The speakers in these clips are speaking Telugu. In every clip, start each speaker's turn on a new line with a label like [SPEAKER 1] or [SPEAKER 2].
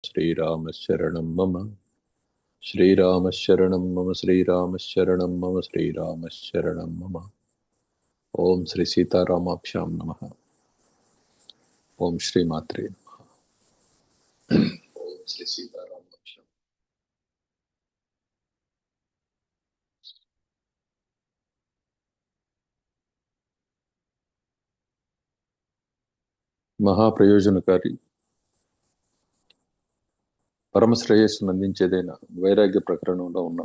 [SPEAKER 1] श्रीरामशरणं मम श्रीरामशरणं मम श्रीरामशरणं मम श्रीरामशरणं मम। ओम श्री सीतारामाभ्यां नमः। ओम श्री मात्रे नमः। ओम श्री सीतारामाभ्यां। మహాప్రయోజనకారి పరమ శ్రేయస్సును అందించేదైన వైరాగ్య ప్రకరణంలో ఉన్న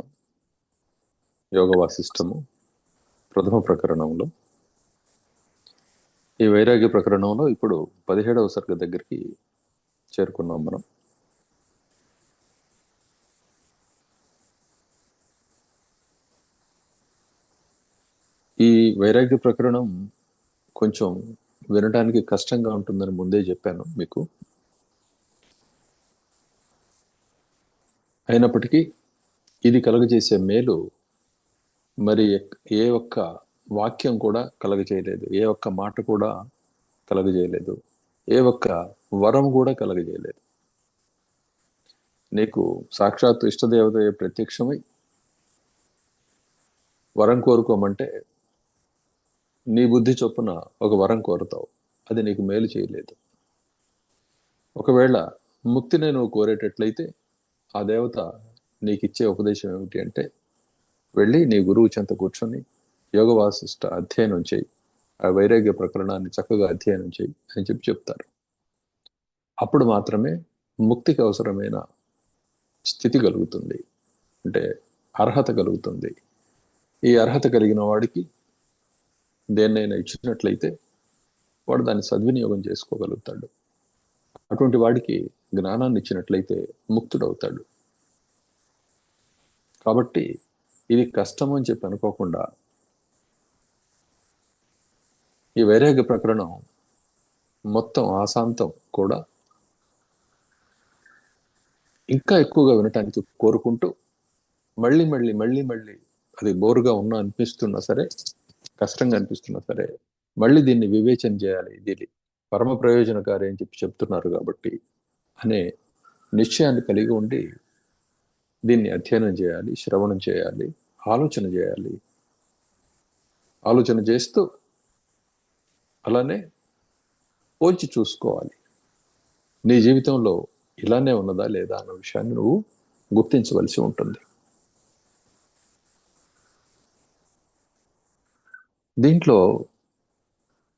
[SPEAKER 1] యోగ వాసిష్టము ప్రథమ ప్రకరణంలో ఈ వైరాగ్య ప్రకరణంలో ఇప్పుడు 17వ సర్గ దగ్గరికి చేరుకున్నాం మనం. ఈ వైరాగ్య ప్రకరణం కొంచెం వినడానికి కష్టంగా ఉంటుందని ముందే చెప్పాను మీకు. అయినప్పటికీ ఇది కలుగజేసే మేలు మరి ఏ ఒక్క వాక్యం కూడా కలగజేయలేదు, ఏ ఒక్క మాట కూడా కలగజేయలేదు, ఏ ఒక్క వరం కూడా కలగజేయలేదు. నీకు సాక్షాత్తు ఇష్టదేవత ప్రత్యక్షమై వరం కోరుకోమంటే నీ బుద్ధి చొప్పున ఒక వరం కోరుతావు, అది నీకు మేలు చేయలేదు. ఒకవేళ ముక్తిని నువ్వు కోరేటట్లయితే ఆ దేవత నీకు ఇచ్చే ఉపదేశం ఏమిటి అంటే, వెళ్ళి నీ గురువు చెంత కూర్చొని యోగ వాసిష్ట అధ్యయనం చేయి, ఆ వైరాగ్య ప్రకరణాన్ని చక్కగా అధ్యయనం చేయి అని చెప్తారు. అప్పుడు మాత్రమే ముక్తికి అవసరమైన స్థితి కలుగుతుంది, అంటే అర్హత కలుగుతుంది. ఈ అర్హత కలిగిన వాడికి దేన్నైనా ఇచ్చినట్లయితే వాడు దాన్ని సద్వినియోగం చేసుకోగలుగుతాడు. అటువంటి వాడికి జ్ఞానాన్ని ఇచ్చినట్లయితే ముక్తుడవుతాడు. కాబట్టి ఇది కష్టం అని చెప్పి అనుకోకుండా ఈ వైరాగ్య ప్రకరణం మొత్తం ఆశాంతం కూడా ఇంకా ఎక్కువగా వినటానికి కోరుకుంటూ మళ్ళీ మళ్ళీ మళ్ళీ మళ్ళీ అది బోరుగా అనిపిస్తున్నా సరే, కష్టంగా అనిపిస్తున్నా సరే, మళ్ళీ దీన్ని వివేచన చేయాలి, దీన్ని పరమ ప్రయోజనకారి అని చెప్పి చెప్తున్నారు కాబట్టి అనే నిశ్చయాన్ని కలిగి ఉండి దీన్ని అధ్యయనం చేయాలి, శ్రవణం చేయాలి, ఆలోచన చేయాలి. ఆలోచన చేస్తూ అలానే పోల్చి చూసుకోవాలి, నీ జీవితంలో ఇలానే ఉన్నదా లేదా అన్న విషయాన్ని నువ్వు గుర్తించవలసి ఉంటుంది. దీంట్లో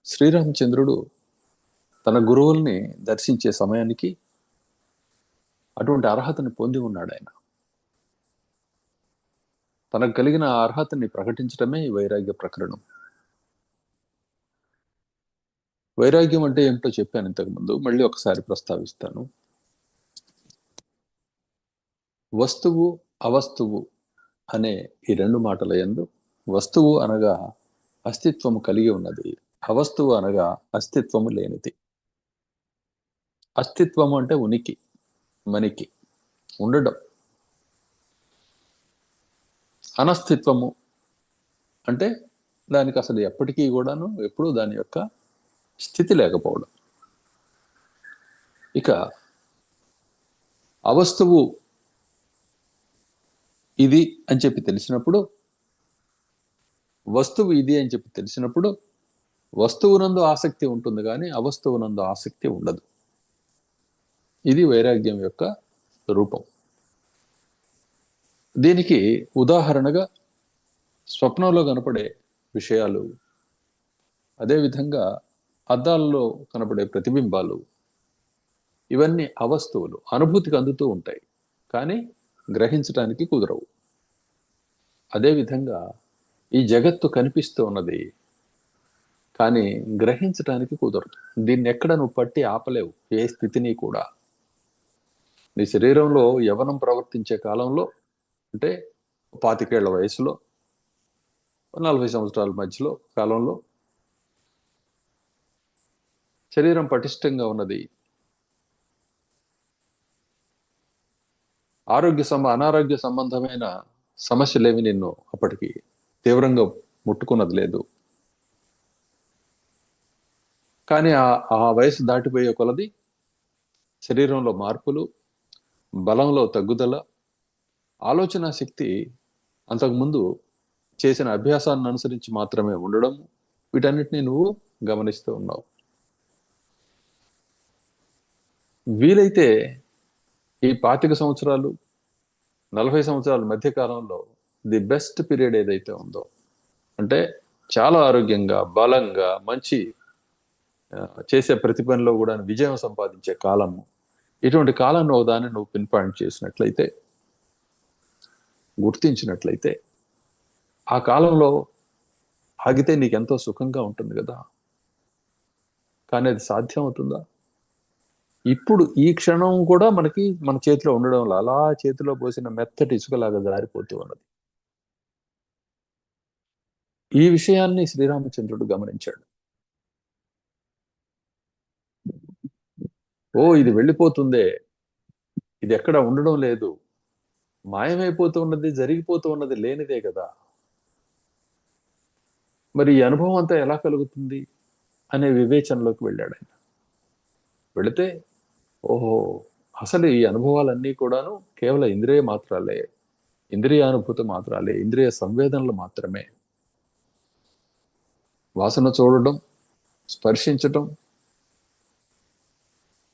[SPEAKER 1] శ్రీరామచంద్రుడు తన గురువుల్ని దర్శించే సమయానికి అటువంటి అర్హతని పొంది ఉన్నాడు. ఆయన తనకు కలిగిన ఆ అర్హతని ప్రకటించడమే ఈ వైరాగ్య ప్రకరణం. వైరాగ్యం అంటే ఏమిటో చెప్పాను ఇంతకుముందు, మళ్ళీ ఒకసారి ప్రస్తావిస్తాను. వస్తువు అవస్తువు అనే ఈ రెండు మాటల యందు వస్తువు అనగా అస్తిత్వము కలిగి ఉన్నది, అవస్తువు అనగా అస్తిత్వము లేనిది. అస్తిత్వము అంటే ఉనికి, మనికి, ఉండడం. అనస్తిత్వము అంటే దానికి అసలు ఎప్పటికీ కూడాను ఎప్పుడూ దాని యొక్క స్థితి లేకపోవడం. ఇక అవస్తువు ఇది అని చెప్పి తెలిసినప్పుడు, వస్తువు ఇది అని చెప్పి తెలిసినప్పుడు వస్తువునందు ఆసక్తి ఉంటుంది కానీ అవస్తువునందు ఆసక్తి ఉండదు. ఇది వైరాగ్యం యొక్క రూపం. దీనికి ఉదాహరణగా స్వప్నంలో కనపడే విషయాలు, అదేవిధంగా అద్దాలలో కనపడే ప్రతిబింబాలు, ఇవన్నీ అవస్తువులు, అనుభూతికి అందుతూ ఉంటాయి కానీ గ్రహించడానికి కుదరవు. అదేవిధంగా ఈ జగత్తు కనిపిస్తూ ఉన్నది కానీ గ్రహించడానికి కుదరదు. దీన్ని ఎక్కడ నువ్వు పట్టి ఆపలేవు, ఏ స్థితిని కూడా. నీ శరీరంలో యవనం ప్రవర్తించే కాలంలో, అంటే 25 ఏళ్ల వయసులో, 40 సంవత్సరాల మధ్యలో కాలంలో శరీరం పటిష్టంగా ఉన్నది, అనారోగ్య సంబంధమైన సమస్యలేమి నిన్ను అప్పటికి తీవ్రంగా ముట్టుకున్నది లేదు. కానీ ఆ వయసు దాటిపోయే కొలది శరీరంలో మార్పులు, బలంలో తగ్గుదల, ఆలోచన శక్తి అంతకుముందు చేసిన అభ్యాసాన్ని అనుసరించి మాత్రమే ఉండడం, వీటన్నిటిని నువ్వు గమనిస్తూ ఉన్నావు. వీలైతే ఈ 25 సంవత్సరాలు 40 సంవత్సరాల మధ్య కాలంలో ది బెస్ట్ పీరియడ్ ఏదైతే ఉందో, అంటే చాలా ఆరోగ్యంగా బలంగా మంచి చేసే ప్రతి పనిలో కూడా విజయం సంపాదించే కాలము, ఇటువంటి కాలాన్ని ఒకదాన్ని నువ్వు పిన్ పాయింట్ చేసినట్లయితే, గుర్తించినట్లయితే, ఆ కాలంలో ఆగితే నీకెంతో సుఖంగా ఉంటుంది కదా. కానీ అది సాధ్యం అవుతుందా? ఇప్పుడు ఈ క్షణం కూడా మనకి మన చేతిలో ఉండడం అలా చేతిలో పోసిన మెత్తటి ఇసుకలాగా జారిపోతూ ఉన్నది. ఈ విషయాన్ని శ్రీరామచంద్రుడు గమనించాడు. ఓ, ఇది వెళ్ళిపోతుందే, ఇది ఎక్కడ ఉండడం లేదు, మాయమైపోతూ ఉన్నది, జరిగిపోతూ ఉన్నది లేనిదే కదా, మరి ఈ అనుభవం అంతా ఎలా కలుగుతుంది అనే వివేచనలోకి వెళ్ళాడు ఆయన. వెళితే ఓహో, అసలు ఈ అనుభవాలన్నీ కూడాను కేవలం ఇంద్రియ మాత్రాలే, ఇంద్రియానుభూతి మాత్రాలే, ఇంద్రియ సంవేదనలు మాత్రమే. వాసన చూడడం, స్పర్శించడం,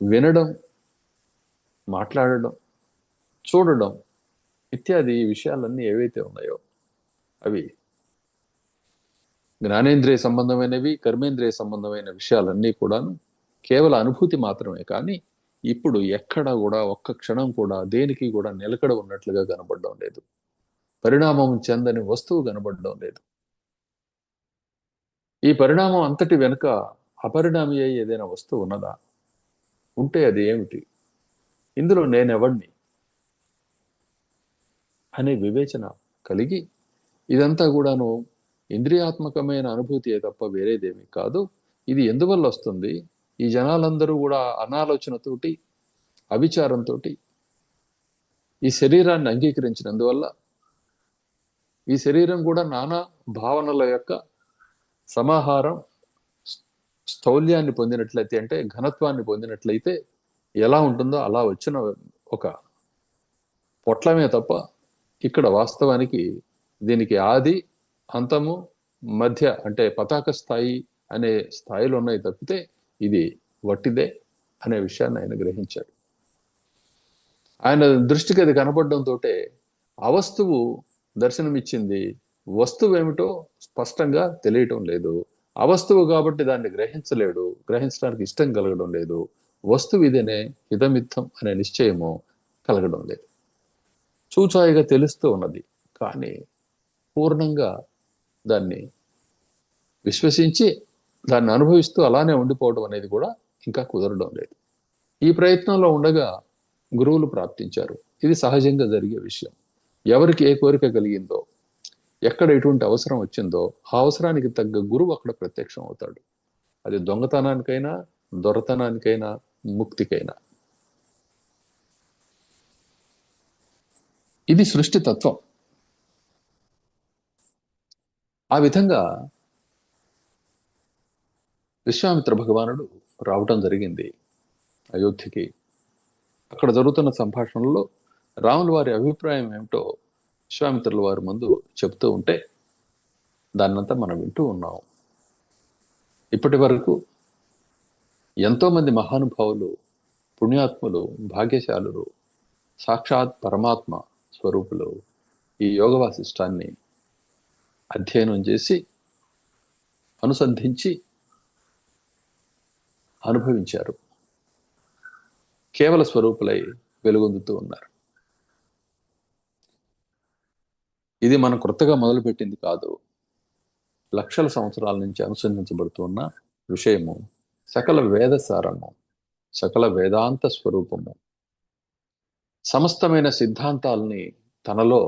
[SPEAKER 1] వినడం, మాట్లాడడం, చూడడం ఇత్యాది ఈ విషయాలన్నీ ఏవైతే ఉన్నాయో అవి జ్ఞానేంద్రియ సంబంధమైనవి, కర్మేంద్రియ సంబంధమైన విషయాలన్నీ కూడాను కేవల అనుభూతి మాత్రమే. కానీ ఇప్పుడు ఎక్కడ కూడా ఒక్క క్షణం కూడా దేనికి కూడా నిలకడ ఉన్నట్లుగా కనబడడం లేదు, పరిణామం చెందని వస్తువు కనబడడం లేదు. ఈ పరిణామం అంతటి వెనుక అపరిణామి అయి ఏదైనా వస్తువు ఉన్నదా? ఉంటే అది ఏమిటి? ఇందులో నేనెవడిని అనే వివేచన కలిగి, ఇదంతా కూడాను ఇంద్రియాత్మకమైన అనుభూతి తప్ప వేరేదేమీ కాదు, ఇది ఎందువల్ల వస్తుంది, ఈ జనాలందరూ కూడా అనాలోచనతోటి, అవిచారంతో ఈ శరీరాన్ని అంగీకరించినందువల్ల, ఈ శరీరం కూడా నానా భావనల యొక్క సమాహారం, స్థౌల్యాన్ని పొందినట్లయితే, అంటే ఘనత్వాన్ని పొందినట్లయితే ఎలా ఉంటుందో అలా వచ్చిన ఒక పొట్లమే తప్ప ఇక్కడ వాస్తవానికి దీనికి ఆది అంతము మధ్య అంటే పతాక స్థాయి అనే స్థాయిలో ఉన్నాయి తప్పితే ఇది వట్టిదే అనే విషయాన్ని ఆయన గ్రహించాడు. ఆయన దృష్టికి అది కనపడడంతో ఆ వస్తువు దర్శనమిచ్చింది, వస్తువు ఏమిటో స్పష్టంగా తెలియటం లేదు. అవస్తువు కాబట్టి దాన్ని గ్రహించలేడు, గ్రహించడానికి ఇష్టం కలగడం లేదు. వస్తువు ఇదేనే హితమిత్తం అనే నిశ్చయము కలగడం లేదు. చూచాయిగా తెలుస్తూ ఉన్నది, కానీ పూర్ణంగా దాన్ని విశ్వసించి దాన్ని అనుభవిస్తూ అలానే ఉండిపోవడం అనేది కూడా ఇంకా కుదరడం లేదు. ఈ ప్రయత్నంలో ఉండగా గురువులు ప్రాప్తించారు. ఇది సహజంగా జరిగే విషయం. ఎవరికి ఏ కోరిక కలిగిందో, ఎక్కడ ఎటువంటి అవసరం వచ్చిందో ఆ అవసరానికి తగ్గ గురువు అక్కడ ప్రత్యక్షం అవుతాడు. అది దొంగతనానికైనా, దొరతనానికైనా, ముక్తికైనా. ఇది సృష్టి తత్వం. ఆ విధంగా విశ్వామిత్ర భగవానుడు రావటం జరిగింది అయోధ్యకి. అక్కడ జరుగుతున్న సంభాషణలో రాముల వారి అభిప్రాయం ఏమిటో విశ్వామిత్రుల వారి ముందు చెప్తూ ఉంటే దాన్నంతా మనం వింటూ ఉన్నాం. ఇప్పటి వరకు ఎంతోమంది మహానుభావులు, పుణ్యాత్ములు, భాగ్యశాలురు, సాక్షాత్ పరమాత్మ స్వరూపులు ఈ యోగ వాసిష్టాన్ని అధ్యయనం చేసి, అనుసంధించి అనుభవించారు. కేవల స్వరూపులై వెలుగొందుతూ ఉన్నారు. ఇది మనం కొత్తగా మొదలుపెట్టింది కాదు. లక్షల సంవత్సరాల నుంచి అనుసంధించబడుతున్న విషయము, సకల వేద సారము, సకల వేదాంత స్వరూపము, సమస్తమైన సిద్ధాంతాలని తనలో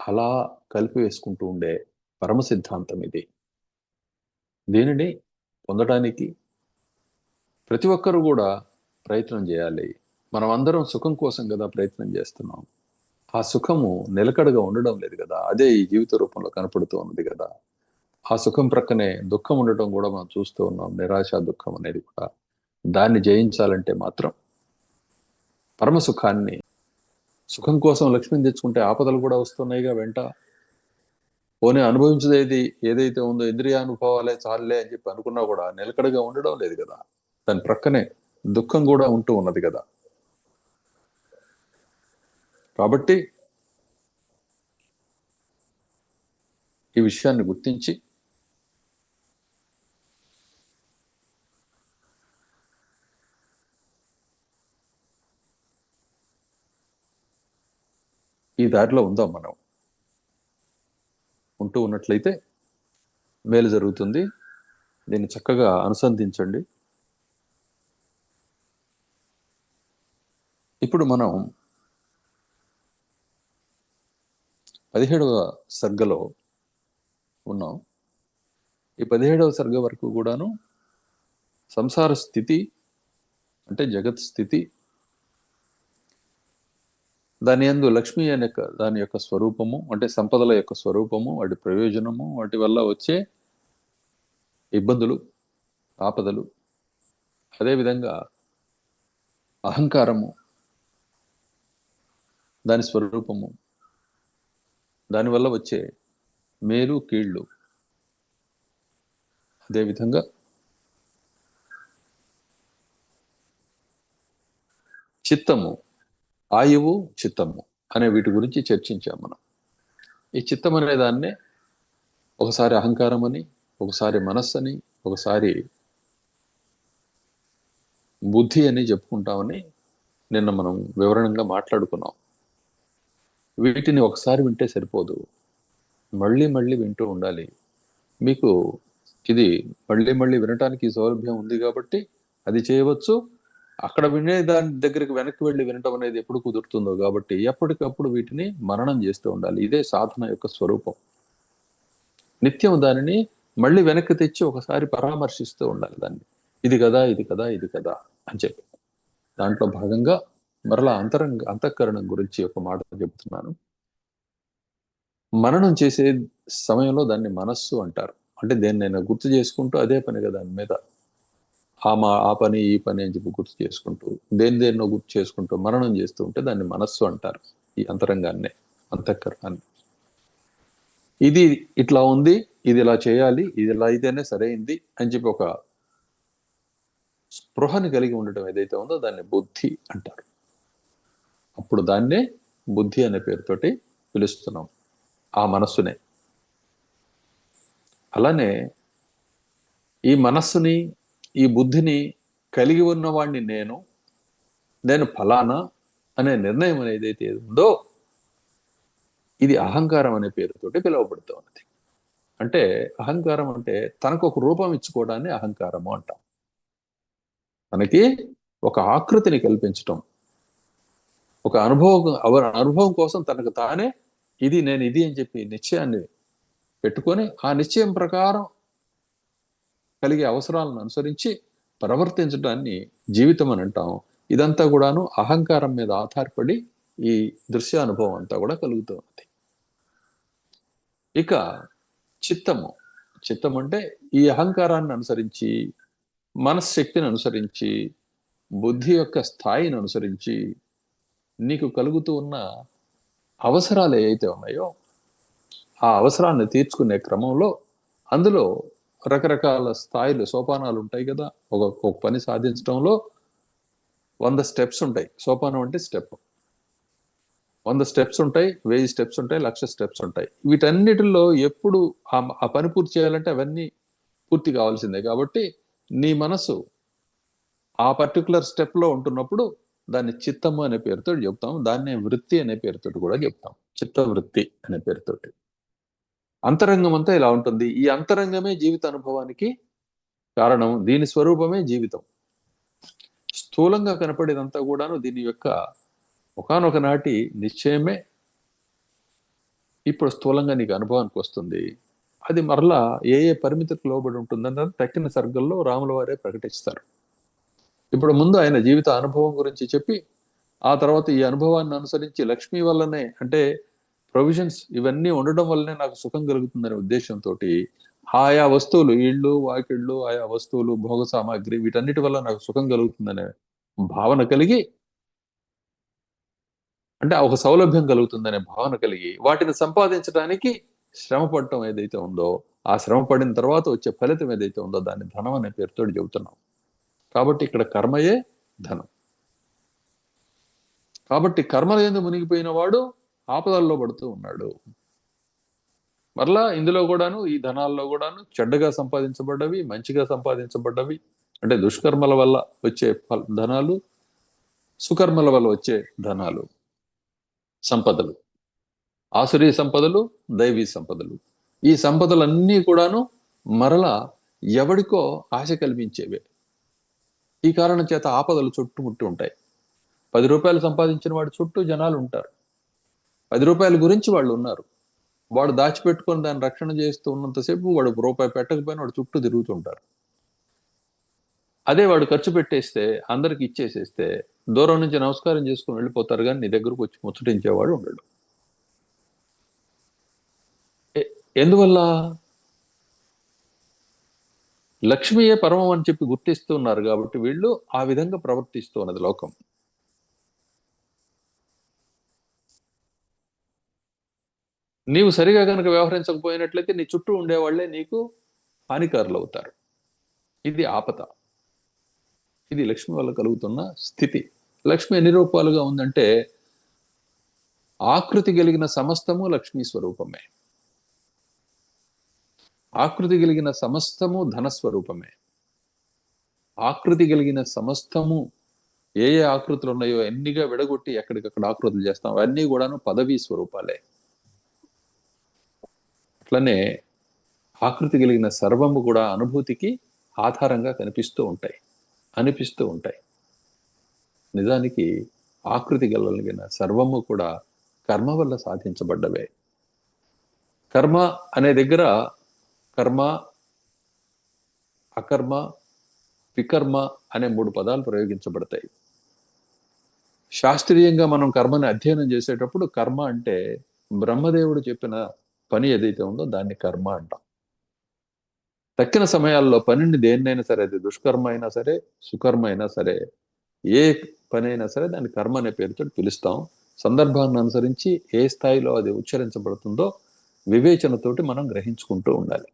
[SPEAKER 1] అలా కలిపి వేసుకుంటూ ఉండే పరమ సిద్ధాంతం ఇది. దీనిని పొందడానికి ప్రతి ఒక్కరూ కూడా ప్రయత్నం చేయాలి. మనం అందరం సుఖం కోసం కదా ప్రయత్నం చేస్తున్నాం. ఆ సుఖము నిలకడగా ఉండడం లేదు కదా, అదే ఈ జీవిత రూపంలో కనపడుతూ ఉన్నది కదా. ఆ సుఖం ప్రక్కనే దుఃఖం ఉండటం కూడా మనం చూస్తూ ఉన్నాం, నిరాశ దుఃఖం అనేది కూడా. దాన్ని జయించాలంటే మాత్రం పరమ సుఖాన్ని సుఖం కోసం లక్ష్మిని తెచ్చుకుంటే ఆపదలు కూడా వస్తున్నాయిగా వెంట. పోనీ అనుభవించేది ఏదైతే ఉందో ఇంద్రియానుభవాలే చాలులే అని చెప్పి అనుకున్నా కూడా నిలకడగా ఉండడం లేదు కదా. దాని ప్రక్కనే దుఃఖం కూడా ఉంటూ ఉన్నది కదా. కాబట్టి ఈ విషయాన్ని గుర్తించి ఈ దారిలో ఉందాం. మనం ఉంటూ ఉన్నట్లయితే మేలు జరుగుతుంది. దీన్ని చక్కగా అనుసంధించండి. ఇప్పుడు మనం 17వ సర్గలో ఉన్నాం. ఈ 17వ సర్గ వరకు కూడాను సంసార స్థితి అంటే జగత్ స్థితి, దాని యందు లక్ష్మి అనే దాని యొక్క స్వరూపము అంటే సంపదల యొక్క స్వరూపము, వాటి ప్రయోజనము, వాటి వల్ల వచ్చే ఇబ్బందులు, ఆపదలు, అదేవిధంగా అహంకారము దాని స్వరూపము, దానివల్ల వచ్చే మేలు కీళ్ళు, అదేవిధంగా చిత్తము, ఆయువు, చిత్తము అనే వీటి గురించి చర్చించాం మనం. ఈ చిత్తం అనే దాన్నే ఒకసారి అహంకారం అని, ఒకసారి మనస్సు అని, ఒకసారి బుద్ధి అని చెప్పుకుంటామని నిన్న మనం వివరణంగా మాట్లాడుకున్నాం. వీటిని ఒకసారి వింటే సరిపోదు, మళ్ళీ మళ్ళీ వింటూ ఉండాలి. మీకు ఇది మళ్ళీ మళ్ళీ వినటానికి సౌలభ్యం ఉంది కాబట్టి అది చేయవచ్చు. అక్కడ వినే దాని దగ్గరికి వెనక్కి వెళ్ళి వినటం అనేది ఎప్పుడు కుదురుతుందో కాబట్టి ఎప్పటికప్పుడు వీటిని మననం చేస్తూ ఉండాలి. ఇదే సాధన యొక్క స్వరూపం. నిత్యం దానిని మళ్ళీ వెనక్కి తెచ్చి ఒకసారి పరామర్శిస్తూ ఉండాలి దాన్ని. ఇది కదా, ఇది కదా, ఇది కదా అని చెప్పి. దాంట్లో భాగంగా మరలా అంతఃకరణం గురించి ఒక మాట చెబుతున్నాను. మననం చేసే సమయంలో దాన్ని మనస్సు అంటారు. అంటే దేన్నైనా గుర్తు చేసుకుంటూ అదే పనిగా దాని మీద ఆ పని ఈ పని అని చెప్పి గుర్తు చేసుకుంటూ దేన్నో గుర్తు చేసుకుంటూ మననం చేస్తూ ఉంటే దాన్ని మనస్సు అంటారు. ఈ అంతరంగాన్నే, అంతఃకరణాన్ని. ఇది ఇట్లా ఉంది, ఇది ఇలా చేయాలి, ఇది ఇలా అయితేనే సరైంది అని చెప్పి ఒక స్పృహని కలిగి ఉండటం ఏదైతే ఉందో దాన్ని బుద్ధి అంటారు. అప్పుడు దాన్నే బుద్ధి అనే పేరుతోటి పిలుస్తున్నాం, ఆ మనస్సునే. అలానే ఈ మనస్సుని, ఈ బుద్ధిని కలిగి ఉన్నవాడిని నేను ఫలానా అనే నిర్ణయం అనేది ఏదైతే ఉందో ఇది అహంకారం అనే పేరుతోటి పిలువబడుతూ ఉన్నది. అంటే అహంకారం అంటే తనకు ఒక రూపం ఇచ్చుకోవడాన్ని అహంకారము అంటాం. తనకి ఒక ఆకృతిని కల్పించటం, ఒక అనుభవం కోసం తనకు తానే నేను ఇది అని చెప్పి నిశ్చయాన్ని పెట్టుకొని ఆ నిశ్చయం ప్రకారం కలిగే అవసరాలను అనుసరించి ప్రవర్తించడాన్ని జీవితం అని అంటాం. ఇదంతా కూడాను అహంకారం మీద ఆధారపడి ఈ దృశ్యానుభవం అంతా కూడా కలుగుతూ ఉంది. ఇక చిత్తం అంటే ఈ అహంకారాన్ని అనుసరించి, మనశ్శక్తిని అనుసరించి, బుద్ధి యొక్క స్థాయిని అనుసరించి నీకు కలుగుతూ ఉన్న అవసరాలు ఏవైతే ఉన్నాయో ఆ అవసరాన్ని తీర్చుకునే క్రమంలో అందులో రకరకాల స్థాయిలు, సోపానాలు ఉంటాయి కదా. ఒక పని సాధించడంలో 100 స్టెప్స్ ఉంటాయి. సోపానం అంటే స్టెప్. 100 స్టెప్స్ ఉంటాయి, 1000 స్టెప్స్ ఉంటాయి, 1,00,000 స్టెప్స్ ఉంటాయి. వీటన్నిటిలో ఎప్పుడు ఆ పని పూర్తి చేయాలంటే అవన్నీ పూర్తి కావాల్సిందే. కాబట్టి నీ మనసు ఆ పర్టికులర్ స్టెప్ లో ఉంటున్నప్పుడు దాన్ని చిత్తము అనే పేరుతో చెప్తాం. దాన్నే వృత్తి అనే పేరుతో కూడా చెప్తాం, చిత్త వృత్తి అనే పేరుతోటి. అంతరంగం అంతా ఇలా ఉంటుంది. ఈ అంతరంగమే జీవిత అనుభవానికి కారణం. దీని స్వరూపమే జీవితం. స్థూలంగా కనపడేదంతా కూడాను దీని యొక్క ఒకానొక నాటి నిశ్చయమే ఇప్పుడు స్థూలంగా నీకు అనుభవానికి వస్తుంది. అది మరలా ఏ పరిమితికి లోబడి ఉంటుందన్నది తక్కిన సర్గల్లో రాముల వారే ప్రకటిస్తారు. ఇప్పుడు ముందు ఆయన జీవిత అనుభవం గురించి చెప్పి ఆ తర్వాత ఈ అనుభవాన్ని అనుసరించి లక్ష్మి వల్లనే, అంటే ప్రొవిజన్స్ ఇవన్నీ ఉండడం వల్లనే నాకు సుఖం కలుగుతుందనే ఉద్దేశంతో ఆయా వస్తువులు, ఇళ్ళు వాకిళ్ళు, ఆయా వస్తువులు, భోగ సామాగ్రి వీటన్నిటి వల్ల నాకు సుఖం కలుగుతుందనే భావన కలిగి అంటే ఒక సౌలభ్యం కలుగుతుందనే భావన కలిగి వాటిని సంపాదించడానికి శ్రమ పడటం ఏదైతే ఉందో, ఆ శ్రమ పడిన తర్వాత వచ్చే ఫలితం ఏదైతే ఉందో దాన్ని ధనం అనే పేరుతో చెబుతున్నాం. కాబట్టి ఇక్కడ కర్మయే ధనం. కాబట్టి కర్మల యందు మునిగిపోయిన వాడు ఆపదల్లో పడుతూ ఉన్నాడు. మరలా ఇందులో కూడాను, ఈ ధనాల్లో కూడాను చెడ్డగా సంపాదించబడ్డవి, మంచిగా సంపాదించబడ్డవి, అంటే దుష్కర్మల వల్ల వచ్చే ధనాలు, సుకర్మల వల్ల వచ్చే ధనాలు, సంపదలు, ఆసురీ సంపదలు, దైవీ సంపదలు. ఈ సంపదలన్నీ కూడాను మరలా ఎవడికో ఆశ కల్పించేవే. ఈ కారణం చేత ఆపదలు చుట్టుముట్టి ఉంటాయి. 10 రూపాయలు సంపాదించిన వాడి చుట్టూ జనాలు ఉంటారు. 10 రూపాయల గురించి వాళ్ళు ఉన్నారు. వాడు దాచిపెట్టుకొని దాన్ని రక్షణ చేస్తూ ఉన్నంతసేపు వాడు రూపాయి పెట్టకపోయినా వాడు చుట్టూ తిరుగుతుంటారు. అదే వాడు ఖర్చు పెట్టేస్తే, అందరికి ఇచ్చేసేస్తే దూరం నుంచి నమస్కారం చేసుకుని వెళ్ళిపోతారు, కానీ నీ దగ్గరకు వచ్చి ముచ్చటించేవాడు ఉండడు. ఎందువల్ల? లక్ష్మీయే పరమం అని చెప్పి గుర్తిస్తున్నారు కాబట్టి వీళ్ళు ఆ విధంగా ప్రవర్తిస్తూ ఉన్నది లోకం. నీవు సరిగా కనుక వ్యవహరించకపోయినట్లయితే నీ చుట్టూ ఉండేవాళ్లే నీకు హానికారులు అవుతారు. ఇది ఆపద. ఇది లక్ష్మి వల్ల కలుగుతున్న స్థితి. లక్ష్మి ఎన్ని రూపాలుగా ఉందంటే, ఆకృతి కలిగిన సమస్తము లక్ష్మీ స్వరూపమే. ఆకృతి కలిగిన సమస్తము ధనస్వరూపమే. ఆకృతి కలిగిన సమస్తము ఏ ఏ ఆకృతులు ఉన్నాయో ఎన్నిగా విడగొట్టి ఎక్కడికక్కడ ఆకృతులు చేస్తాం, అవన్నీ కూడాను పదవీ స్వరూపాలే. అట్లనే ఆకృతి కలిగిన సర్వము కూడా అనుభూతికి ఆధారంగా అనిపిస్తూ ఉంటాయి. నిజానికి ఆకృతి కలిగిన సర్వము కూడా కర్మ వల్ల సాధించబడ్డవే. కర్మ అనే దగ్గర కర్మ, అకర్మ, వికర్మ అనే 3 పదాలు ప్రయోగించబడతాయి. శాస్త్రీయంగా మనం కర్మని అధ్యయనం చేసేటప్పుడు కర్మ అంటే బ్రహ్మదేవుడు చెప్పిన పని ఏదైతే ఉందో దాన్ని కర్మ అంటాం. తక్కిన సమయాల్లో పనిని దేన్నైనా సరే, అది దుష్కర్మ అయినా సరే, సుకర్మ అయినా సరే, ఏ పని అయినా సరే దాన్ని కర్మ అనే పేరుతో పిలుస్తాం. సందర్భాన్ని అనుసరించి ఏ స్థాయిలో అది ఉచ్చరించబడుతుందో వివేచనతోటి మనం గ్రహించుకుంటూ ఉండాలి.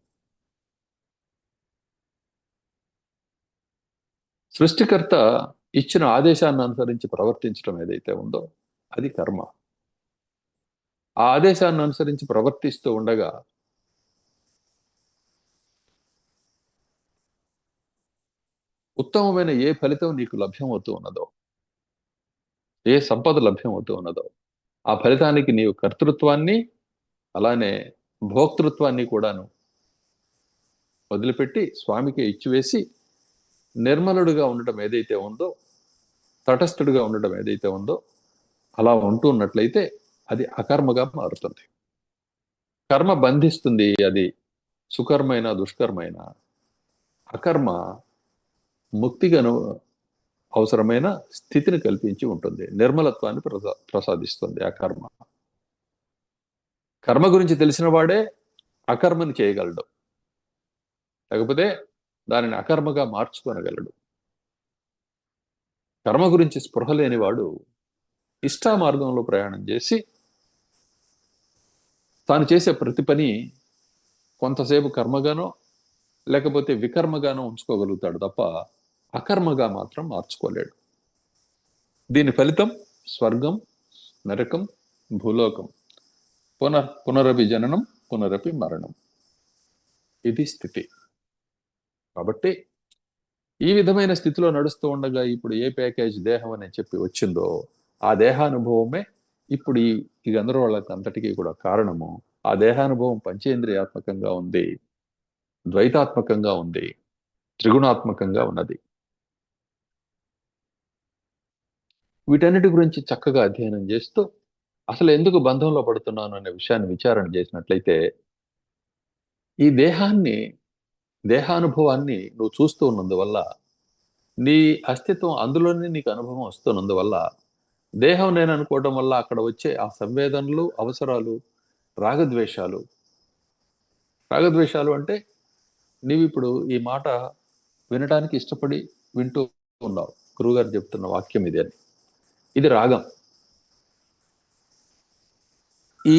[SPEAKER 1] సృష్టికర్త ఇచ్చిన ఆదేశాన్ని అనుసరించి ప్రవర్తించడం ఏదైతే ఉందో అది కర్మ. ఆ ఆదేశాన్ని అనుసరించి ప్రవర్తిస్తూ ఉండగా ఉత్తమమైన ఏ ఫలితం నీకు లభ్యమవుతూ ఉన్నదో, ఏ సంపద లభ్యమవుతూ ఉన్నదో, ఆ ఫలితానికి నీవు కర్తృత్వాన్ని అలానే భోక్తృత్వాన్ని కూడాను వదిలిపెట్టి స్వామికి ఇచ్చివేసి నిర్మలుడుగా ఉండటం ఏదైతే ఉందో, తటస్థుడిగా ఉండటం ఏదైతే ఉందో, అలా ఉంటున్నట్లయితే అది అకర్మగా మారుతుంది. కర్మ బంధిస్తుంది. అది సుకర్మైన దుష్కర్మైన. అకర్మ ముక్తిగాను అవసరమైన స్థితిని కల్పించి ఉంటుంది. నిర్మలత్వాన్ని ప్రసాదిస్తుంది ఆ కర్మ. కర్మ గురించి తెలిసిన వాడే అకర్మని చేయగలడు, లేకపోతే దానిని అకర్మగా మార్చుకొనగలడు. కర్మ గురించి స్పృహ లేనివాడు ఇష్టా మార్గంలో ప్రయాణం చేసి తాను చేసే ప్రతి పని కొంతసేపు కర్మగానో లేకపోతే వికర్మగానో ఉంచుకోగలుగుతాడు తప్ప అకర్మగా మాత్రం మార్చుకోలేడు. దీని ఫలితం స్వర్గం, నరకం, భూలోకం, పునరపి జననం, పునరపి మరణం. ఇది స్థితి. కాబట్టి ఈ విధమైన స్థితిలో నడుస్తూ ఉండగా ఇప్పుడు ఏ ప్యాకేజ్ దేహం అని చెప్పి వచ్చిందో ఆ దేహానుభవమే ఇప్పుడు ఈ గందరగోళాలకు అంతటికీ కూడా కారణము. ఆ దేహానుభవం పంచేంద్రియాత్మకంగా ఉంది, ద్వైతాత్మకంగా ఉంది, త్రిగుణాత్మకంగా ఉన్నది. వీటన్నిటి గురించి చక్కగా అధ్యయనం చేస్తూ అసలు ఎందుకు బంధంలో పడుతున్నాను అనే విషయాన్ని విచారణ చేసినట్లయితే, ఈ దేహానుభవాన్ని నువ్వు చూస్తూ ఉన్నందువల్ల, నీ అస్తిత్వం అందులోనే నీకు అనుభవం వస్తున్నందువల్ల, దేహం నేను అనుకోవడం వల్ల అక్కడ వచ్చే ఆ సంవేదనలు, అవసరాలు, రాగద్వేషాలు. రాగద్వేషాలు అంటే నీవు ఇప్పుడు ఈ మాట వినటానికి ఇష్టపడి వింటూ ఉన్నావు. గురువుగారు చెప్తున్న వాక్యం ఇది అని. ఇది రాగం. ఈ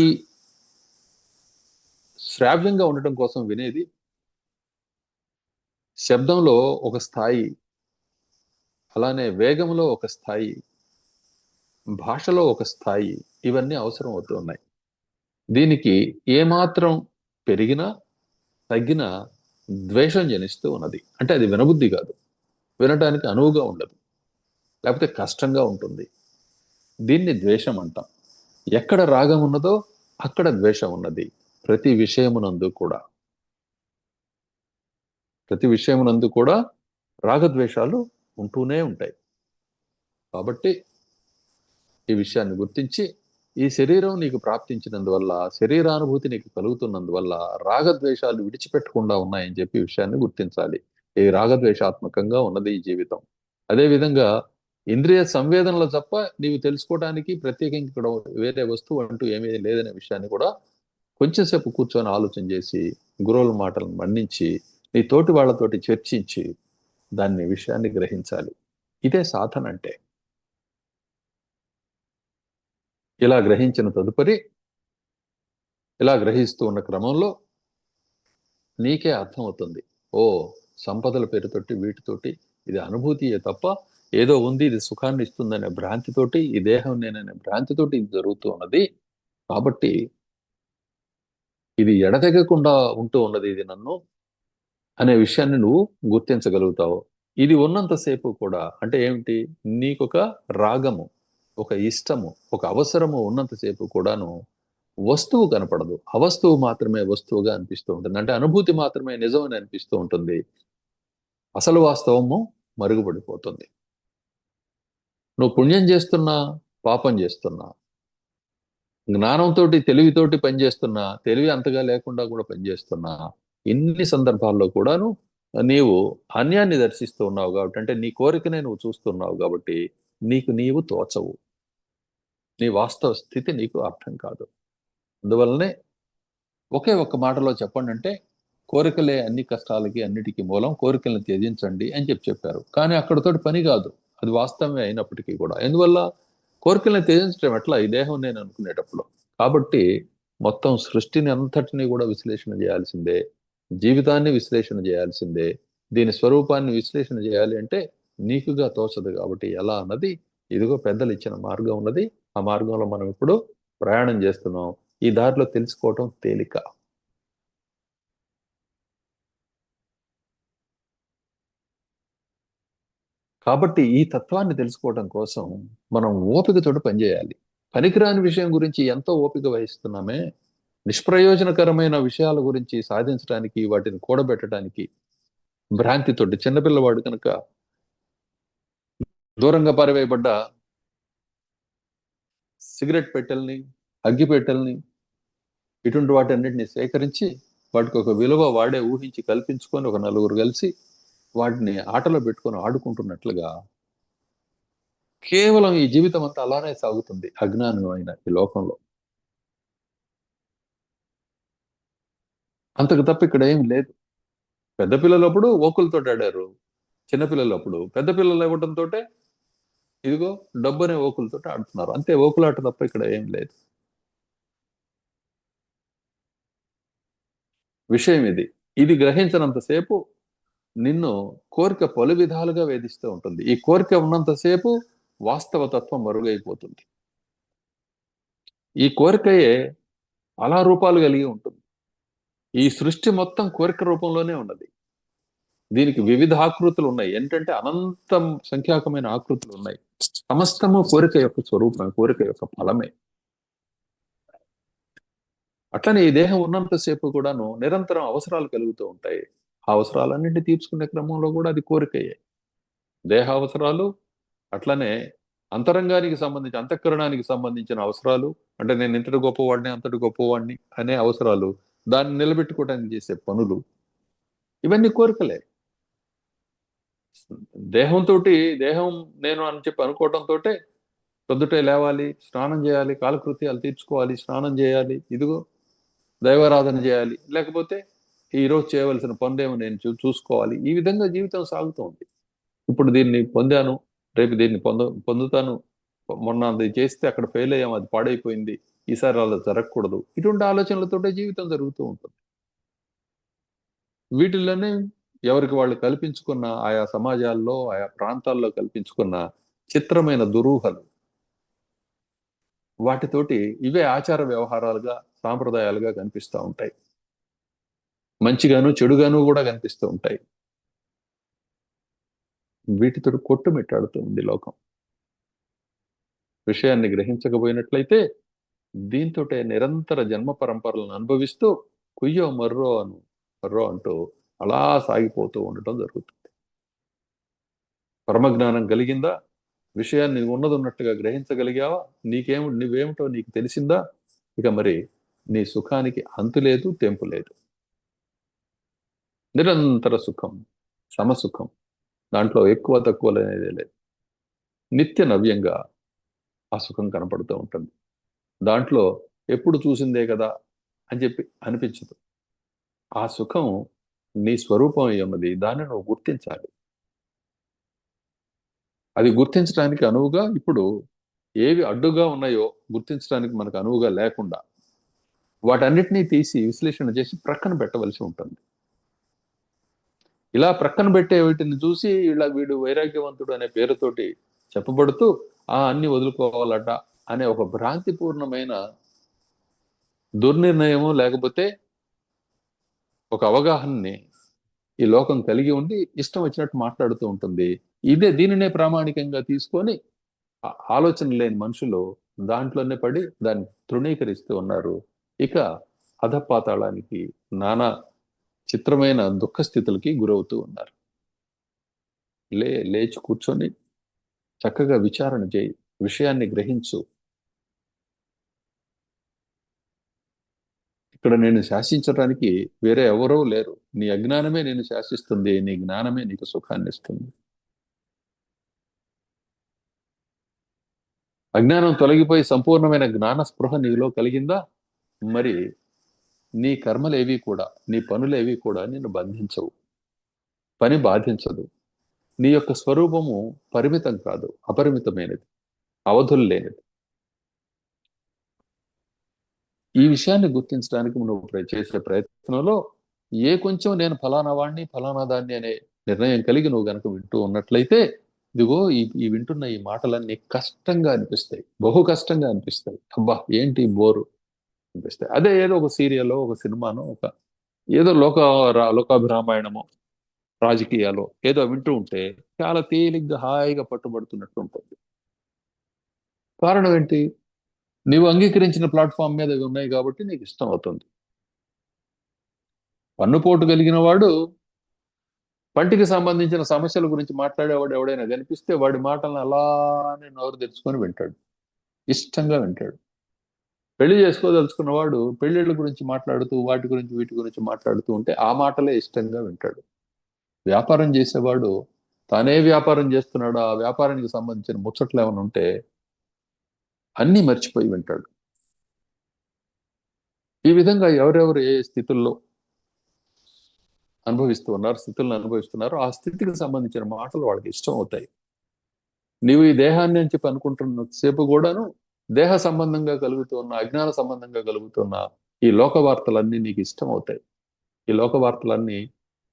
[SPEAKER 1] శ్రావ్యంగా ఉండటం కోసం వినేది శబ్దంలో ఒక స్థాయి, అలానే వేగంలో ఒక స్థాయి, భాషలో ఒక స్థాయి, ఇవన్నీ అవసరం అవుతూ ఉన్నాయి. దీనికి ఏమాత్రం పెరిగినా తగ్గినా ద్వేషం జనిస్తూ ఉన్నది. అంటే అది వినబుద్ధి కాదు, వినటానికి అనువుగా ఉండదు, లేకపోతే కష్టంగా ఉంటుంది. దీన్ని ద్వేషం అంటాం. ఎక్కడ రాగం ఉన్నదో అక్కడ ద్వేషం ఉన్నది. ప్రతి విషయమునందు కూడా ప్రతి విషయమునందు కూడా రాగద్వేషాలు ఉంటూనే ఉంటాయి. కాబట్టి ఈ విషయాన్ని గుర్తించి, ఈ శరీరం నీకు ప్రాప్తించినందువల్ల, శరీరానుభూతి నీకు కలుగుతున్నందువల్ల రాగద్వేషాలు విడిచిపెట్టకుండా ఉన్నాయని చెప్పి ఈ విషయాన్ని గుర్తించాలి. ఈ రాగద్వేషాత్మకంగా ఉన్నది ఈ జీవితం. అదేవిధంగా ఇంద్రియ సంవేదనలు తప్ప నీవు తెలుసుకోవడానికి ప్రత్యేకంగా ఇక్కడ వేరే వస్తువు అంటూ ఏమీ లేదనే విషయాన్ని కూడా కొంచెం సేపు కూర్చొని ఆలోచన చేసి, గురువుల మాటలను మన్నించి, నీ తోటి వాళ్ళతోటి చర్చించి దాన్ని విషయాన్ని గ్రహించాలి. ఇదే సాధన అంటే. ఇలా గ్రహించిన తదుపరి, ఇలా గ్రహిస్తూ ఉన్న క్రమంలో నీకే అర్థమవుతుంది. ఓ, సంపదల పేరుతోటి వీటితోటి ఇది అనుభూతియే తప్ప ఏదో ఉంది, ఇది సుఖాన్ని ఇస్తుందనే భ్రాంతితోటి, ఈ దేహం నేననే భ్రాంతితోటి ఇది జరుగుతూ ఉన్నది. కాబట్టి ఇది ఎడతెగకుండా ఉంటూ ఉన్నది ఇది నన్ను అనే విషయాన్ని నువ్వు గుర్తించగలుగుతావు. ఇది ఉన్నంతసేపు కూడా అంటే ఏమిటి, నీకొక రాగము, ఒక ఇష్టము, ఒక అవసరము ఉన్నంతసేపు కూడాను వస్తువు కనపడదు. అవస్తువు మాత్రమే వస్తువుగా అనిపిస్తూ ఉంటుంది. అంటే అనుభూతి మాత్రమే నిజమని అనిపిస్తూ ఉంటుంది. అసలు వాస్తవము మరుగుపడిపోతుంది. నువ్వు పుణ్యం చేస్తున్నా, పాపం చేస్తున్నా, జ్ఞానంతో తెలివితోటి పనిచేస్తున్నా, తెలివి అంతగా లేకుండా కూడా పనిచేస్తున్నా, ఇన్ని సందర్భాల్లో కూడాను నీవు అన్యాన్ని దర్శిస్తూ ఉన్నావు కాబట్టి, అంటే నీ కోరికనే నువ్వు చూస్తున్నావు కాబట్టి నీకు నీవు తోచవు. నీ వాస్తవ స్థితి నీకు అర్థం కాదు. అందువల్లనే ఒకే ఒక్క మాటలో చెప్పండి అంటే, కోరికలే అన్ని కష్టాలకి అన్నిటికీ మూలం, కోరికలను త్యజించండి అని చెప్పారు. కానీ అక్కడతోటి పని కాదు, అది వాస్తవమే అయినప్పటికీ కూడా. ఎందువల్ల? కోరికలను త్యజించడం ఎట్లా, ఈ దేహం నేను అనుకునేటప్పుడు. కాబట్టి మొత్తం సృష్టిని అంతటినీ కూడా విశ్లేషణ చేయాల్సిందే, జీవితాన్ని విశ్లేషణ చేయాల్సిందే. దీని స్వరూపాన్ని విశ్లేషణ చేయాలి అంటే నీకుగా తోచదు కాబట్టి ఎలా అన్నది, ఇదిగో పెద్దలు ఇచ్చిన మార్గం ఉన్నది. ఆ మార్గంలో మనం ఇప్పుడు ప్రయాణం చేస్తున్నాం. ఈ దారిలో తెలుసుకోవటం తేలిక. కాబట్టి ఈ తత్వాన్ని తెలుసుకోవడం కోసం మనం ఓపికతోటి పనిచేయాలి. పనికిరాని విషయం గురించి ఎంతో ఓపిక వహిస్తున్నామే, నిష్ప్రయోజనకరమైన విషయాల గురించి సాధించడానికి, వాటిని కూడబెట్టడానికి భ్రాంతితోటి, చిన్నపిల్లవాడు కనుక దూరంగా పారవేయబడ్డ సిగరెట్ పెట్టెల్ని, అగ్గి పెట్టెల్ని, ఇటువంటి వాటన్నిటిని సేకరించి వాటికి ఒక విలువ వాడే ఊహించి కల్పించుకొని ఒక నలుగురు కలిసి వాటిని ఆటలో పెట్టుకొని ఆడుకుంటున్నట్లుగా కేవలం ఈ జీవితం అంతా అలానే సాగుతుంది అజ్ఞానమైన ఈ లోకంలో. అంతకు తప్ప ఇక్కడ ఏం లేదు. పెద్ద పిల్లలప్పుడు ఓకులతో ఆడారు, చిన్నపిల్లలప్పుడు పెద్ద పిల్లలు ఇవ్వడంతో ఇదిగో డబ్బు అనే ఓకులతో ఆడుతున్నారు. అంతే, ఓకులాట తప్ప ఇక్కడ ఏం లేదు. విషయం ఇది. ఇది గ్రహించినంతసేపు నిన్ను కోరిక పలు విధాలుగా వేధిస్తూ ఉంటుంది. ఈ కోరిక ఉన్నంతసేపు వాస్తవ తత్వం మరుగైపోతుంది. ఈ కోరికయే అలా రూపాలు కలిగి ఉంటుంది. ఈ సృష్టి మొత్తం కోరిక రూపంలోనే ఉన్నది. దీనికి వివిధ ఆకృతులు ఉన్నాయి. ఏంటంటే అనంతం సంఖ్యాకమైన ఆకృతులు ఉన్నాయి. సమస్తము కోరిక యొక్క స్వరూపమే, కోరిక యొక్క ఫలమే. అట్లనే ఈ దేహం ఉన్నంతసేపు కూడాను నిరంతరం అవసరాలు కలుగుతూ ఉంటాయి. ఆ అవసరాలన్నింటినీ తీర్చుకునే క్రమంలో కూడా అది కోరికయే. దేహ అవసరాలు, అట్లనే అంతరంగానికి సంబంధించి, అంతఃకరణానికి సంబంధించిన అవసరాలు, అంటే నేను ఇంతటి గొప్పవాడిని, అంతటి గొప్పవాడిని అనే అవసరాలు, దాన్ని నిలబెట్టుకోవడానికి చేసే పనులు, ఇవన్నీ కోరికలే. దేహంతో, దేహం నేను అని చెప్పి అనుకోవడంతో పొద్దుటే లేవాలి, స్నానం చేయాలి, కాలకృత్యాలు తీర్చుకోవాలి, స్నానం చేయాలి, ఇదిగో దైవారాధన చేయాలి, లేకపోతే ఈరోజు చేయవలసిన పనులేమో నేను చూసుకోవాలి. ఈ విధంగా జీవితం సాగుతూ ఉంది. ఇప్పుడు దీన్ని పొందాను, రేపు దీన్ని పొందుతాను, మొన్న అది చేస్తే అక్కడ ఫెయిల్ అయ్యాం, అది పాడైపోయింది, ఈసారి అలా జరగకూడదు, ఇటువంటి ఆలోచనలతోటే జీవితం జరుగుతూ ఉంటుంది. వీటిల్లోనే ఎవరికి వాళ్ళు కల్పించుకున్న, ఆయా సమాజాల్లో ఆయా ప్రాంతాల్లో కల్పించుకున్న చిత్రమైన దురూహలు, వాటితోటి ఇవే ఆచార వ్యవహారాలుగా, సాంప్రదాయాలుగా కనిపిస్తూ ఉంటాయి. మంచిగాను చెడుగాను కూడా కనిపిస్తూ ఉంటాయి. వీటితో కొట్టుమిట్టాడుతూ ఉంది లోకం. విషయాన్ని గ్రహించకపోయినట్లయితే దీంతోటే నిరంతర జన్మ పరంపరలను అనుభవిస్తూ కుయ్యో మర్రో అంటూ అలా సాగిపోతూ ఉండటం జరుగుతుంది. పరమజ్ఞానం కలిగిందా? విషయాన్ని ఉన్నదన్నట్టుగా గ్రహించగలిగావా? నువ్వేమిటో నీకు తెలిసిందా? ఇక మరి నీ సుఖానికి అంతు లేదు, తెంపు లేదు. నిరంతర సుఖం, సమసుఖం, దాంట్లో ఎక్కువ తక్కువలు అనేది లేదు. నిత్య నవ్యంగా ఆ సుఖం కనపడుతూ ఉంటుంది. దాంట్లో ఎప్పుడు చూసిందే కదా అని చెప్పి అనిపించదు. ఆ సుఖం నీ స్వరూపం ఉన్నది, దాన్ని నువ్వు గుర్తించాలి. అది గుర్తించడానికి అనువుగా ఇప్పుడు ఏవి అడ్డుగా ఉన్నాయో గుర్తించడానికి మనకు అనువుగా లేకుండా వాటన్నిటినీ తీసి విశ్లేషణ చేసి ప్రక్కన పెట్టవలసి ఉంటుంది. ఇలా ప్రక్కన పెట్టే వీటిని చూసి ఇలా వీడు వైరాగ్యవంతుడు అనే పేరుతోటి చెప్పబడుతూ అన్ని వదులుకోవాలట అనే ఒక భ్రాంతిపూర్ణమైన దుర్నిర్ణయము, లేకపోతే ఒక అవగాహనని ఈ లోకం కలిగి ఉండి ఇష్టం వచ్చినట్టు మాట్లాడుతూ ఉంటుంది. దీనినే ప్రామాణికంగా తీసుకొని ఆలోచన లేని మనుషులు దాంట్లోనే పడి దాన్ని తృణీకరిస్తూ ఉన్నారు. ఇక అధపాతాళానికి, నానా చిత్రమైన దుఃఖ స్థితులకి గురవుతూ ఉన్నారు. లేచి కూర్చొని చక్కగా విచారణ చేయి, విషయాన్ని గ్రహించు. ఇక్కడ నేను శాసించడానికి వేరే ఎవరూ లేరు. నీ అజ్ఞానమే నేను శాసిస్తుంది, నీ జ్ఞానమే నీకు సుఖాన్ని ఇస్తుంది. అజ్ఞానం తొలగిపోయి సంపూర్ణమైన జ్ఞాన స్పృహ నీలో కలిగిందా? మరి నీ కర్మలేవి కూడా, నీ పనులేవి కూడా నిన్ను బంధించవు, పని బాధించదు. నీ యొక్క స్వరూపము పరిమితం కాదు, అపరిమితమైనది, అవధులు లేనిది. ఈ విషయాన్ని గుర్తించడానికి నువ్వు చేసే ప్రయత్నంలో కొంచెం నేను ఫలానా వాడిని, ఫలానా దాన్ని అనే నిర్ణయం కలిగి నువ్వు గనక వింటూ ఉన్నట్లయితే, ఇదిగో ఈ వింటున్న ఈ మాటలన్నీ కష్టంగా అనిపిస్తాయి, బహు కష్టంగా అనిపిస్తాయి. అబ్బా ఏంటి బోరు అనిపిస్తాయి. అదే ఏదో ఒక సీరియల్, ఒక సినిమానో, ఏదో లోకాభిరామాయణమో, రాజకీయాలు ఏదో వింటూ ఉంటే చాలా తేలిగ్గా హాయిగా పట్టుబడుతున్నట్టు ఉంటుంది. కారణం ఏంటి? నీవు అంగీకరించిన ప్లాట్ఫామ్ మీద ఇవి ఉన్నాయి కాబట్టి నీకు ఇష్టం అవుతుంది. పన్నుపోటు కలిగిన వాడు పంటికి సంబంధించిన సమస్యల గురించి మాట్లాడేవాడు ఎవడైనా కనిపిస్తే వాడి మాటలను అలానే నోరు తెరుచుకొని వింటాడు, ఇష్టంగా వింటాడు. పెళ్లి చేసుకోదలుచుకున్నవాడు పెళ్లిళ్ళ గురించి మాట్లాడుతూ వాటి గురించి వీటి గురించి మాట్లాడుతూ ఉంటే ఆ మాటలే ఇష్టంగా వింటాడు. వ్యాపారం చేసేవాడు తానే వ్యాపారం చేస్తున్నాడు, ఆ వ్యాపారానికి సంబంధించిన ముచ్చట్లు ఏమైనా ఉంటే అన్నీ మర్చిపోయి వింటాడు. ఈ విధంగా ఎవరెవరు ఏ స్థితుల్లో స్థితులను అనుభవిస్తున్నారో ఆ స్థితికి సంబంధించిన మాటలు వాళ్ళకి ఇష్టం అవుతాయి. నీవు ఈ దేహాన్ని అని చెప్పి అనుకుంటున్న సేపు కూడాను దేహ సంబంధంగా కలుగుతున్న, అజ్ఞాన సంబంధంగా కలుగుతున్న ఈ లోక వార్తలన్నీ నీకు ఇష్టం అవుతాయి. ఈ లోక వార్తలన్నీ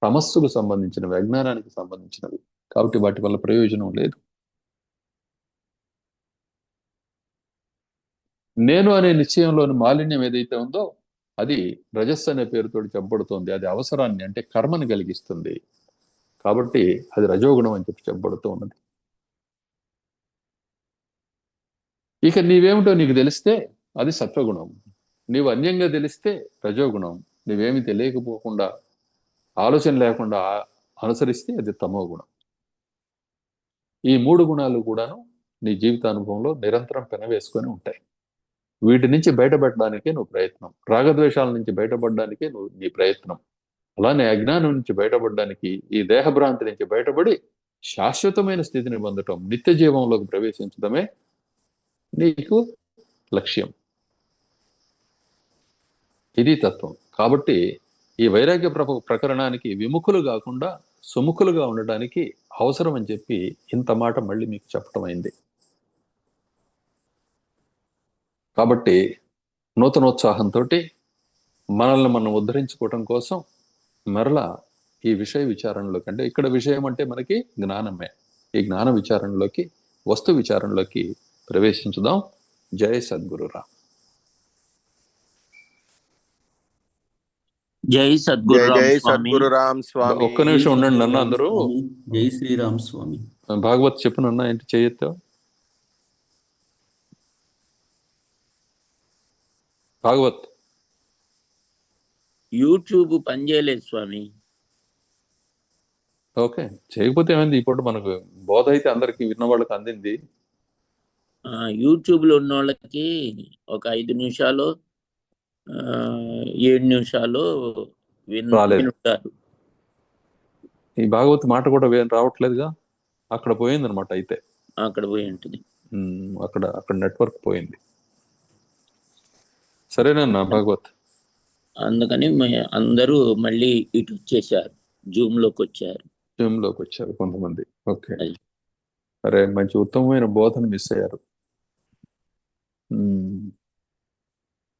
[SPEAKER 1] తమస్సుకు సంబంధించినవి, అజ్ఞానానికి సంబంధించినవి కాబట్టి వాటి వల్ల ప్రయోజనం లేదు. నేను అనే నిశ్చయంలోని మాలిన్యం ఏదైతే ఉందో అది రజస్సు అనే పేరుతో చెప్పబడుతోంది. అది అవసరాన్ని, అంటే కర్మని కలిగిస్తుంది కాబట్టి అది రజోగుణం అని చెప్పి చెప్పబడుతూ ఉన్నది. ఇక నీవేమిటో నీకు తెలిస్తే అది సత్వగుణం, నీవు అన్యంగా తెలిస్తే రజోగుణం, నువ్వేమి తెలియకపోకుండా ఆలోచన లేకుండా అనుసరిస్తే అది తమో గుణం. ఈ మూడు గుణాలు కూడాను నీ జీవితానుభవంలో నిరంతరం పెనవేసుకొని ఉంటాయి. వీటి నుంచి బయటపడడానికే నువ్వు ప్రయత్నం, రాగద్వేషాల నుంచి బయటపడడానికే నీ ప్రయత్నం. అలానే అజ్ఞానం నుంచి బయటపడడానికి, ఈ దేహభ్రాంతి నుంచి బయటపడి శాశ్వతమైన స్థితిని పొందటం, నిత్య జీవంలోకి ప్రవేశించడమే నీకు లక్ష్యం. ఇది తత్వం. కాబట్టి ఈ వైరాగ్య ప్రకరణానికి విముఖులు కాకుండా సుముఖులుగా ఉండడానికి అవసరం అని చెప్పి ఇంత మాట మళ్ళీ మీకు చెప్పటం అయింది. కాబట్టి నూతనోత్సాహంతో మనల్ని మనం ఉద్ధరించుకోవటం కోసం మరలా ఈ విషయ విచారణలోకి, అంటే ఇక్కడ విషయం అంటే మనకి జ్ఞానమే, ఈ జ్ఞాన విచారణలోకి, వస్తు విచారణలోకి ప్రవేశించుదాం. జై సద్గురురా.
[SPEAKER 2] జై సద్గురు
[SPEAKER 3] జై
[SPEAKER 2] రామ్ స్వామి.
[SPEAKER 3] సద్గురు రామ్ స్వామి.
[SPEAKER 1] ఒక్క నిమిషం ఉండండి అన్న అందరూ.
[SPEAKER 4] జై శ్రీరామ్ స్వామి.
[SPEAKER 1] భాగవత్ చెప్పునన్నా ఏంటి చేయొద్దు. భాగవత్
[SPEAKER 2] యూట్యూబ్ పనిచేయలేదు స్వామి.
[SPEAKER 1] ఓకే, చేయకపోతే ఏమైంది, ఇప్పుడు మనకు బోధ అయితే అందరికి విన్న వాళ్ళకి అందింది.
[SPEAKER 2] యూట్యూబ్ లో ఉన్న వాళ్ళకి ఒక 5 నిమిషాలు 7 నిమిషాలు
[SPEAKER 1] రాలేదు.
[SPEAKER 2] వింటారు.
[SPEAKER 1] ఈ భాగవత్ మాట కూడా రావట్లేదుగా, అక్కడ పోయింది అనమాట. అయితే
[SPEAKER 2] అక్కడ పోయి ఉంటుంది.
[SPEAKER 1] అక్కడ నెట్వర్క్ పోయింది. సరేనన్నా భాగవత్.
[SPEAKER 2] అందుకని అందరూ మళ్ళీ ఇటు వచ్చేసారు, జూమ్ లోకి వచ్చారు.
[SPEAKER 1] జూమ్ లోకి వచ్చారు కొంతమంది. ఓకే, సరే, మంచి ఉత్తమమైన బోధన మిస్ అయ్యారు.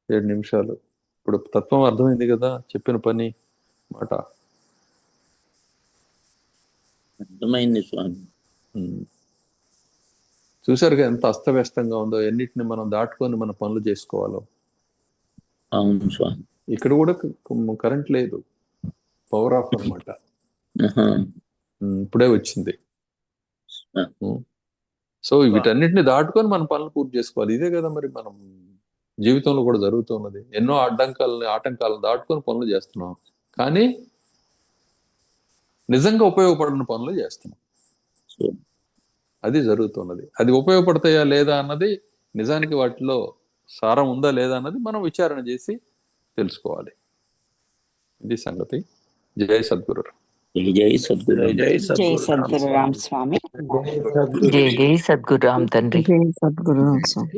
[SPEAKER 1] 7 నిమిషాలు. ఇప్పుడు తత్వం అర్థమైంది కదా, చెప్పిన పని మాట
[SPEAKER 2] అర్థమైంది స్వామి.
[SPEAKER 1] చూసారుగా ఎంత అస్తవ్యస్తంగా ఉందో, ఎన్నిటిని మనం దాటుకొని మన పనులు చేసుకోవాలో.
[SPEAKER 2] అవును స్వామి.
[SPEAKER 1] ఇక్కడ కూడా కరెంట్ లేదు, పవర్ ఆఫ్ అనమాట. ఇప్పుడే వచ్చింది. సో వీటన్నిటిని దాటుకొని మన పనులు పూర్తి చేసుకోవాలి. ఇదే కదా మరి మనం జీవితంలో కూడా జరుగుతున్నది. ఎన్నో ఆటంకాలను దాటుకొని పనులు చేస్తున్నాం, కానీ నిజంగా ఉపయోగపడిన పనులు చేస్తున్నాం. అది జరుగుతున్నది. అది ఉపయోగపడతాయా లేదా అన్నది, నిజానికి వాటిలో సారం ఉందా లేదా అన్నది మనం విచారణ చేసి తెలుసుకోవాలి. ఇది సంగతి. జై సద్గురు.
[SPEAKER 2] జై సద్గురు.
[SPEAKER 3] జై
[SPEAKER 5] జై సద్గురు రామ్ స్వామి.
[SPEAKER 6] జై జై సద్గురు రామ్ తండ్రి.
[SPEAKER 5] జై సద్గురు రామ్ స్వామి.